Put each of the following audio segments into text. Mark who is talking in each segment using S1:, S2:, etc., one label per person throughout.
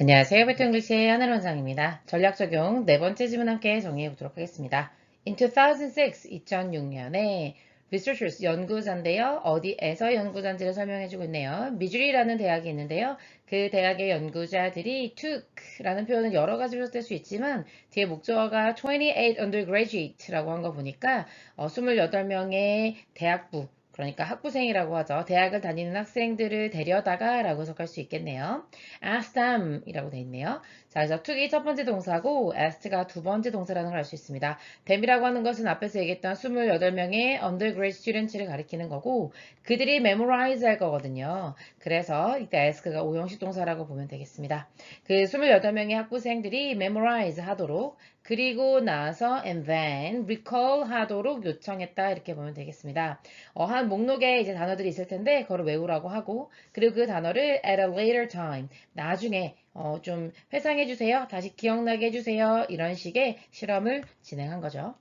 S1: 안녕하세요. 베트잉글리시의 하늘원장입니다. 전략 적용 네 번째 질문 함께 정리해 보도록 하겠습니다. In 2006년에 researchers 연구자인데요. 어디에서 연구자인지를 설명해 주고 있네요. 미주리라는 대학이 있는데요. 그 대학의 연구자들이 took라는 표현은 여러 가지로 쓸 수 있지만 뒤에 목적어가 28 undergraduate라고 한 거 보니까 28명의 대학부 그러니까 학부생이라고 하죠. 대학을 다니는 학생들을 데려다가 라고 해석할 수 있겠네요. ask them 이라고 되어 있네요. 자, 그래서 took이 첫 번째 동사고 ask가 두 번째 동사라는 걸 알 수 있습니다. them이라고 하는 것은 앞에서 얘기했던 28명의 undergrad students를 가리키는 거고 그들이 memorize 할 거거든요. 그래서 이때 ask가 오형식 동사라고 보면 되겠습니다. 그 28명의 학부생들이 memorize 하도록 그리고 나서 and then recall 하도록 요청했다 이렇게 보면 되겠습니다. 한 목록에 이제 단어들이 있을 텐데 그걸 외우라고 하고 그리고 그 단어를 at a later time 나중에 좀 회상해 주세요. 다시 기억나게 해주세요. 이런 식의 실험을 진행한 거죠.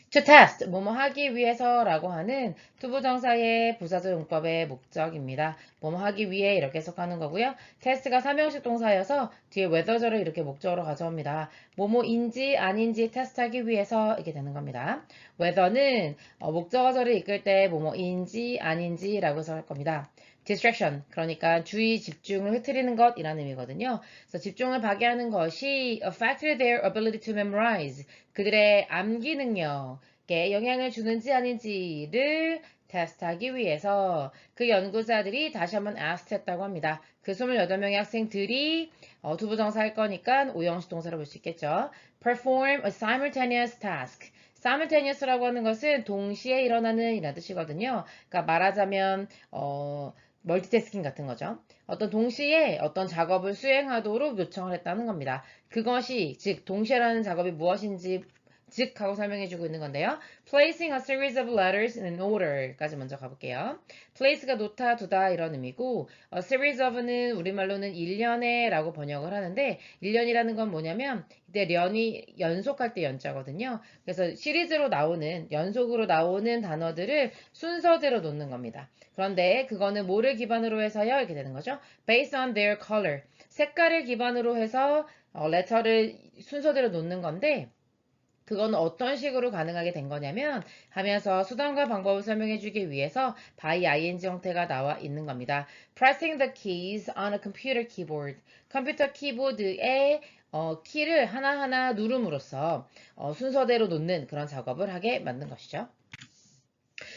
S1: To test, 뭐뭐 하기 위해서라고 하는 투부정사의 부사절 용법의 목적입니다. 뭐뭐 하기 위해 이렇게 해석하는 거고요. test가 삼형식 동사여서 뒤에 whether절을 이렇게 목적으로 가져옵니다. 뭐뭐인지 아닌지 테스트하기 위해서 이렇게 되는 겁니다. whether는 목적어절을 이끌 때 뭐뭐인지 아닌지라고 해석할 겁니다. distraction, 그러니까 주의 집중을 흐트리는 것이라는 의미거든요. 그래서 집중을 방해하는 것이 affected their ability to memorize, 그들의 암기 능력에 영향을 주는지 아닌지를 테스트하기 위해서 그 연구자들이 다시 한번 asked 했다고 합니다. 그 28명의 학생들이 두부정사 할 거니까 오형식 동사로 볼 수 있겠죠. perform a simultaneous task. simultaneous라고 하는 것은 동시에 일어나는 이라는 뜻이거든요. 그러니까 말하자면 멀티태스킹 같은 거죠. 어떤 동시에 어떤 작업을 수행하도록 요청을 했다는 겁니다. 그것이 즉 동시에라는 작업이 무엇인지 즉 하고 설명해주고 있는 건데요. Placing a series of letters in order까지 먼저 가볼게요. Place가 놓다, 두다 이런 의미고 a series of는 우리말로는 일련의 라고 번역을 하는데 일련이라는 건 뭐냐면 이때 련이 연속할 때 연자거든요. 그래서 시리즈로 나오는 연속으로 나오는 단어들을 순서대로 놓는 겁니다. 그런데 그거는 뭐를 기반으로 해서요? 이렇게 되는 거죠. Based on their color. 색깔을 기반으로 해서 레터를 순서대로 놓는 건데 그거는 어떤 식으로 가능하게 된 거냐면 하면서 수단과 방법을 설명해 주기 위해서 by ing 형태가 나와 있는 겁니다. Pressing the keys on a computer keyboard. 컴퓨터 키보드에 키를 하나하나 누름으로써 순서대로 놓는 그런 작업을 하게 만든 것이죠.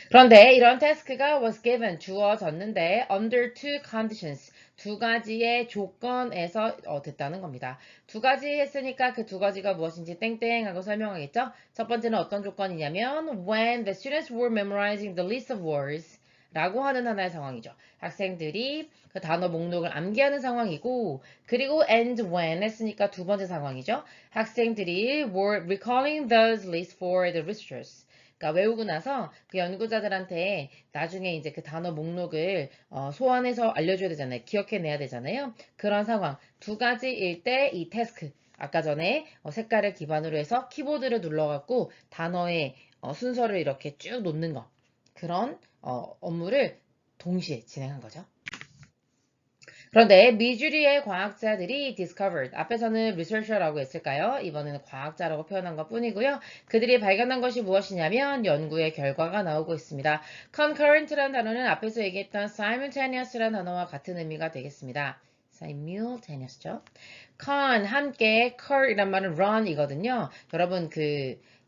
S1: 그런데 이런 태스크가 was given 주어졌는데 under two conditions 두 가지의 조건에서 됐다는 겁니다. 두 가지 했으니까 그 두 가지가 무엇인지 땡땡 하고 설명하겠죠. 첫 번째는 어떤 조건이냐면 when the students were memorizing the list of words 라고 하는 하나의 상황이죠. 학생들이 그 단어 목록을 암기하는 상황이고 그리고 and when 했으니까 두 번째 상황이죠. 학생들이 were recalling those lists for the researchers. 그러니까 외우고 나서 그 연구자들한테 나중에 이제 그 단어 목록을 소환해서 알려줘야 되잖아요. 기억해내야 되잖아요. 그런 상황 두 가지일 때 이 태스크 아까 전에 색깔을 기반으로 해서 키보드를 눌러갖고 단어의 순서를 이렇게 쭉 놓는 거 그런 업무를 동시에 진행한 거죠. 그런데 미주리의 과학자들이 discovered, 앞에서는 researcher라고 했을까요? 이번에는 과학자라고 표현한 것 뿐이고요. 그들이 발견한 것이 무엇이냐면 연구의 결과가 나오고 있습니다. concurrent라는 단어는 앞에서 얘기했던 simultaneous라는 단어와 같은 의미가 되겠습니다. simultaneous죠. con, 함께, cur이란 말은 run이거든요. 여러분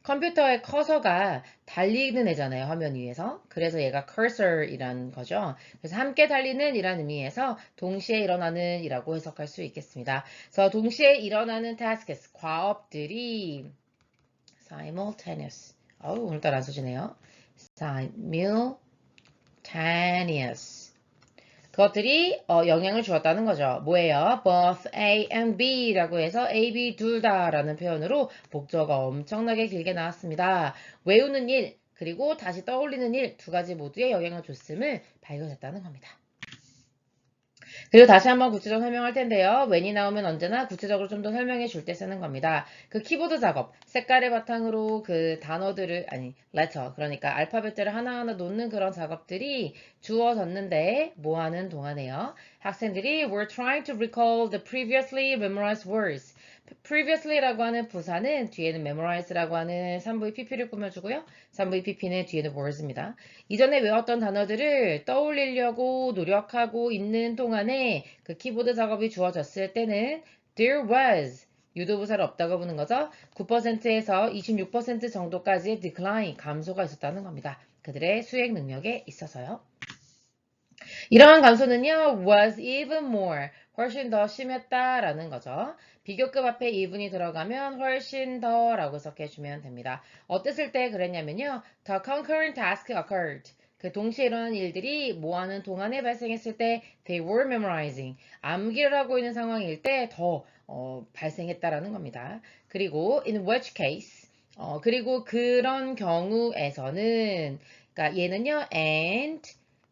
S1: 컴퓨터의 커서가 달리는 애잖아요, 화면 위에서. 그래서 얘가 cursor이란 거죠. 그래서 함께 달리는 이란 의미에서 동시에 일어나는 이라고 해석할 수 있겠습니다. 그래서 동시에 일어나는 tasks, 과업들이 simultaneous. 오늘따라 안 써지네요. simultaneous. 그것들이 영향을 주었다는 거죠. 뭐예요? both A and B라고 해서 A, B 둘 다라는 표현으로 목적어가 엄청나게 길게 나왔습니다. 외우는 일, 그리고 다시 떠올리는 일 두 가지 모두에 영향을 줬음을 발견했다는 겁니다. 그리고 다시 한번 구체적으로 설명할 텐데요. when이 나오면 언제나 구체적으로 좀 더 설명해 줄 때 쓰는 겁니다. 그 키보드 작업, 색깔을 바탕으로 그 단어들을, 아니, letter, 그러니까 알파벳들을 하나하나 놓는 그런 작업들이 주어졌는데 뭐 하는 동안에요. 학생들이 were trying to recall the previously memorized words. previously라고 하는 부사는 뒤에는 memorize라고 하는 3부의 pp를 꾸며주고요. 3부의 pp는 뒤에는 words입니다. 이전에 외웠던 단어들을 떠올리려고 노력하고 있는 동안에 그 키보드 작업이 주어졌을 때는 there was 유도부사를 없다고 보는 거죠. 9%에서 26% 정도까지의 decline, 감소가 있었다는 겁니다. 그들의 수행 능력에 있어서요. 이러한 감소는요, was even more, 훨씬 더 심했다라는 거죠. 비교급 앞에 even이 들어가면 훨씬 더라고 해석해주면 됩니다. 어땠을 때 그랬냐면요, the concurrent task occurred. 그 동시에 일어난 일들이 모아는 동안에 발생했을 때 they were memorizing. 암기를 하고 있는 상황일 때 더 발생했다라는 겁니다. 그리고 in which case, 그리고 그런 경우에서는, 그러니까 얘는요, and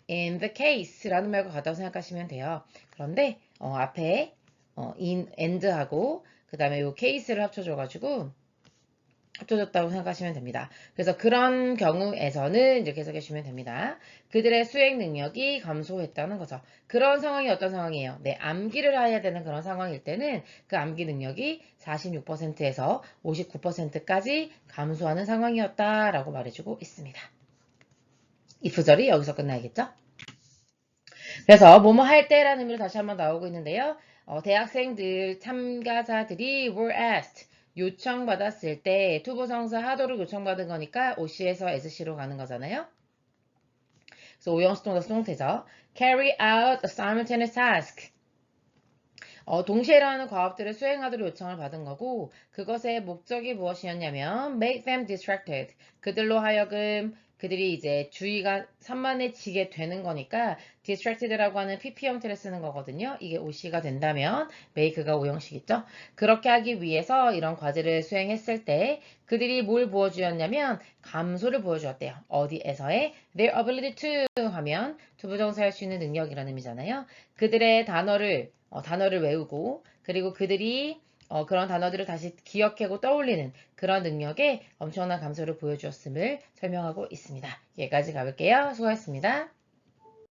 S1: in the case라는 말과 같다고 생각하시면 돼요. 그런데 앞에 in and하고 그 다음에 요 case를 합쳐줘가지고 합쳐졌다고 생각하시면 됩니다. 그래서 그런 경우에서는 이렇게 해석해 주시면 됩니다. 그들의 수행 능력이 감소했다는 거죠. 그런 상황이 어떤 상황이에요? 네, 암기를 해야 되는 그런 상황일 때는 그 암기 능력이 46%에서 59%까지 감소하는 상황이었다라고 말해주고 있습니다. 이 구절이 여기서 끝나야겠죠? 그래서 뭐뭐 할 때라는 의미로 다시 한번 나오고 있는데요. 대학생들 참가자들이 were asked 요청받았을 때 투부정사 하도록 요청받은 거니까 OC에서 SC로 가는 거잖아요. 그래서 오형수동사 수동태죠. carry out a simultaneous task. 동시에 일어나는 과업들을 수행하도록 요청을 받은 거고 그것의 목적이 무엇이었냐면 make them distracted. 그들로 하여금 그들이 이제 주의가 산만해지게 되는 거니까 distracted라고 하는 PP 형태를 쓰는 거거든요. 이게 OC가 된다면 make가 오형식이죠. 그렇게 하기 위해서 이런 과제를 수행했을 때 그들이 뭘 보여주었냐면 감소를 보여주었대요. 어디에서의 their ability to 하면 투부정사할 수 있는 능력이라는 의미잖아요. 그들의 단어를 외우고 그리고 그들이 그런 단어들을 다시 기억하고 떠올리는 그런 능력에 엄청난 감소를 보여주었음을 설명하고 있습니다. 여기까지 가볼게요. 수고하셨습니다.